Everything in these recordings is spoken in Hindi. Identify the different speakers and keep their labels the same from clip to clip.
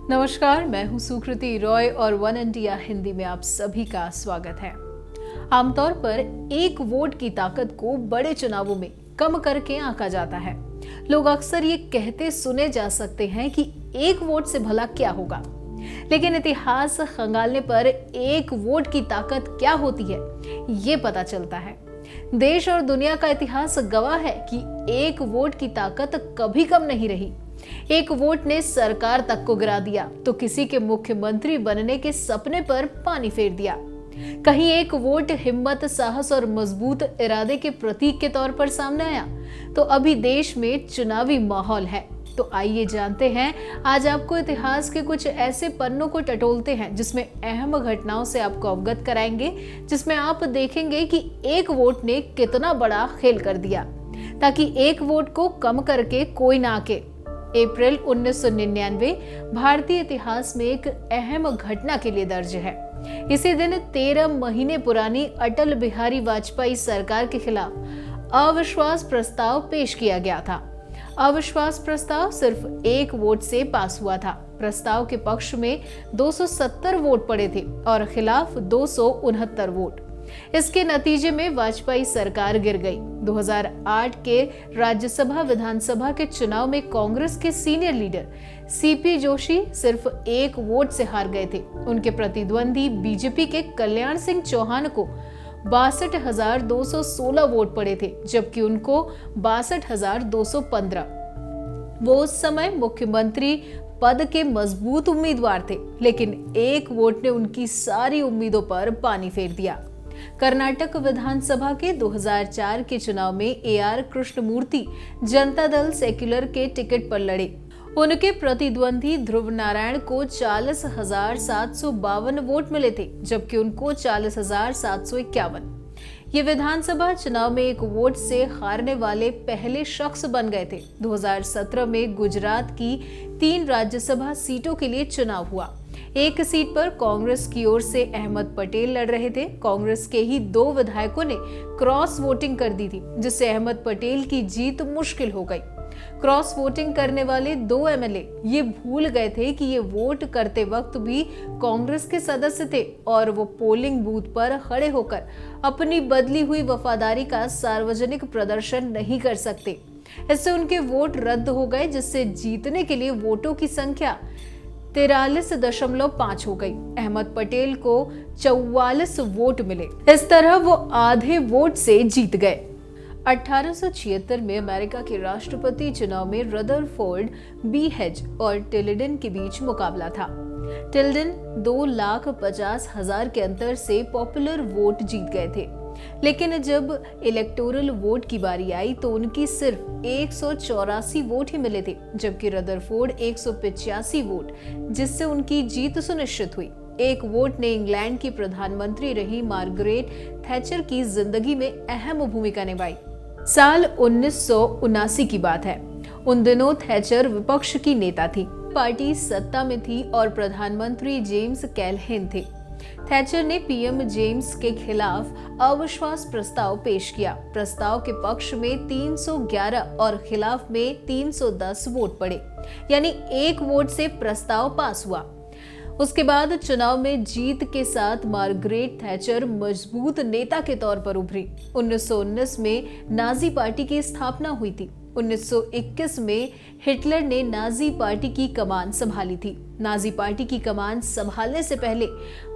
Speaker 1: नमस्कार, मैं हूं सुकृति रॉय और वन इंडिया हिंदी में आप सभी का स्वागत है। आमतौर पर एक वोट की ताकत को बड़े चुनावों में कम करके आंका जाता है। लोग अक्सर ये कहते सुने जा सकते हैं कि एक वोट से भला क्या होगा, लेकिन इतिहास खंगालने पर एक वोट की ताकत क्या होती है ये पता चलता है। देश और दुनिया का इतिहास गवाह है कि एक वोट की ताकत कभी कम नहीं रही। एक वोट ने सरकार तक को गिरा दिया तो किसी के मुख्यमंत्री बनने के सपने पर पानी फेर दिया। कहीं एक वोट हिम्मत, साहस और मजबूत इरादे के प्रतीक के तौर पर सामने आया तो अभी देश में चुनावी माहौल है। तो आइए जानते हैं, आज आपको इतिहास के कुछ ऐसे पन्नों को टटोलते हैं जिसमें अहम घटनाओं से आपको अवगत कराएंगे, जिसमें आप देखेंगे कि एक वोट ने कितना बड़ा खेल कर दिया, ताकि एक वोट को कम करके कोई ना आके। अप्रैल 1999 भारतीय इतिहास में एक अहम घटना के लिए दर्ज है। इसी दिन 13 महीने पुरानी अटल बिहारी वाजपेयी सरकार के खिलाफ अविश्वास प्रस्ताव पेश किया गया था। अविश्वास प्रस्ताव सिर्फ एक वोट से पास हुआ था। प्रस्ताव के पक्ष में 270 वोट पड़े थे और खिलाफ 269 वोट। इसके नतीजे में वाजपेयी सरकार गिर गई। 2008 के राज्यसभा विधानसभा के चुनाव में कांग्रेस के सीनियर लीडर सीपी जोशी सिर्फ एक वोट से हार गए थे। उनके प्रतिद्वंदी बीजेपी के कल्याण सिंह चौहान को 62,216 वोट पड़े थे, जबकि उनको 62,215। वो उस समय मुख्यमंत्री पद के मजबूत उम्मीदवार थे, लेकिन एक वोट ने उनकी सारी उम्मीदों पर पानी फेर दिया। कर्नाटक विधानसभा के 2004 के चुनाव में AR कृष्णमूर्ति जनता दल सेक्युलर के टिकट पर लड़े। उनके प्रतिद्वंदी ध्रुव नारायण को 40,752 वोट मिले थे, जबकि उनको 40,751। ये विधानसभा चुनाव में एक वोट से हारने वाले पहले शख्स बन गए थे। 2017 में गुजरात की 3 राज्यसभा सीटों के लिए चुनाव हुआ। एक सीट पर कांग्रेस की ओर से अहमद पटेल लड़ रहे थे। कांग्रेस के ही 2 विधायकों ने क्रॉस वोटिंग कर दी थी, जिससे अहमद पटेल की जीत मुश्किल हो गई। क्रॉस वोटिंग करने वाले 2 MLA ये भूल गए थे कि ये वोट करते वक्त भी कांग्रेस के सदस्य थे और वो पोलिंग बूथ पर खड़े होकर अपनी बदली हुई वफादारी का सार्वजनिक प्रदर्शन नहीं कर सकते। इससे उनके वोट रद्द हो गए, जिससे जीतने के लिए वोटों की संख्या 43.5 हो गई। अहमद पटेल को 44 वोट मिले। इस तरह वो आधे वोट से जीत गए। 1876 में अमेरिका के राष्ट्रपति चुनाव में रदरफोर्ड, बी हेज और टिल्डन के बीच मुकाबला था। टिल्डन 2,50,000 के अंतर से पॉपुलर वोट जीत गए थे, लेकिन जब इलेक्टोरल वोट की बारी आई तो उनकी सिर्फ 184 वोट ही मिले थे, जबकि रदरफोर्ड 185 वोट, जिससे उनकी जीत सुनिश्चित हुई। एक वोट ने इंग्लैंड की प्रधानमंत्री रही मार्गरेट थैचर की जिंदगी में अहम भूमिका निभाई। साल 1979 की बात है। उन दिनों थैचर विपक्ष की नेता थी। पार्टी सत्ता में थी और प्रधानमंत्री जेम्स कैलहेन थे। थैचर ने PM जेम्स के खिलाफ अविश्वास प्रस्ताव पेश किया। प्रस्ताव के पक्ष में 311 और खिलाफ में 310 वोट पड़े, यानी एक वोट से प्रस्ताव पास हुआ। उसके बाद चुनाव में जीत के साथ मार्गरेट थैचर मजबूत नेता के तौर पर उभरी। 1919 में नाजी पार्टी की स्थापना हुई थी। 1921 में हिटलर ने नाजी पार्टी की कमान संभाली थी। नाजी पार्टी की कमान संभालने से पहले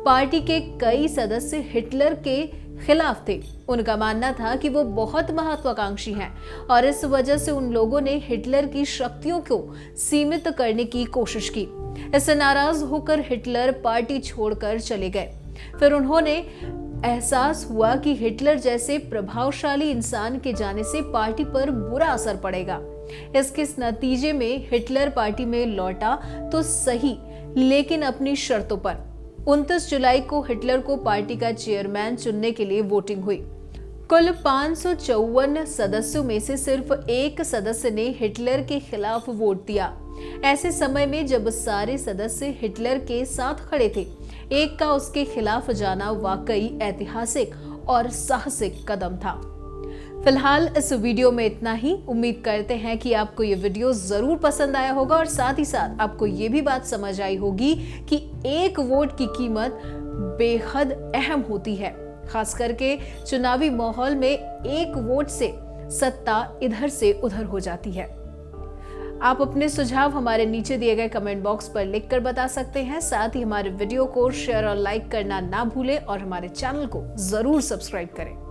Speaker 1: पार्टी के कई सदस्य हिटलर के खिलाफ थे। उनका मानना था कि वो बहुत महत्वाकांक्षी हैं और इस वजह से उन लोगों ने हिटलर की शक्तियों को सीमित करने की कोशिश की। इससे नाराज होकर हिटलर पार्टी छोड़कर चले गए। फिर उन्होंने एहसास हुआ कि हिटलर जैसे प्रभावशाली इंसान के जाने से पार्टी पर बुरा असर पड़ेगा। इसके नतीजे में हिटलर पार्टी में लौटा तो सही, लेकिन अपनी शर्तों पर। 29 जुलाई को हिटलर को पार्टी का चेयरमैन चुनने के लिए वोटिंग हुई। कुल 554 सदस्यों में से सिर्फ एक सदस्य ने हिटलर के खिलाफ वोट दिया। ऐसे समय में जब सारे सदस्य हिटलर के साथ खड़े थे, एक का उसके खिलाफ जाना वाकई ऐतिहासिक और साहसिक कदम था। फिलहाल इस वीडियो में इतना ही। उम्मीद करते हैं कि आपको ये वीडियो जरूर पसंद आया होगा और साथ ही साथ आपको ये भी बात समझ आई होगी कि एक वोट की कीमत बेहद अहम होती है। खास करके चुनावी माहौल में एक वोट से सत्ता इधर से उधर हो जाती है। आप अपने सुझाव हमारे नीचे दिए गए कमेंट बॉक्स पर लिखकर बता सकते हैं। साथ ही हमारे वीडियो को शेयर और लाइक करना ना भूलें और हमारे चैनल को जरूर सब्सक्राइब करें।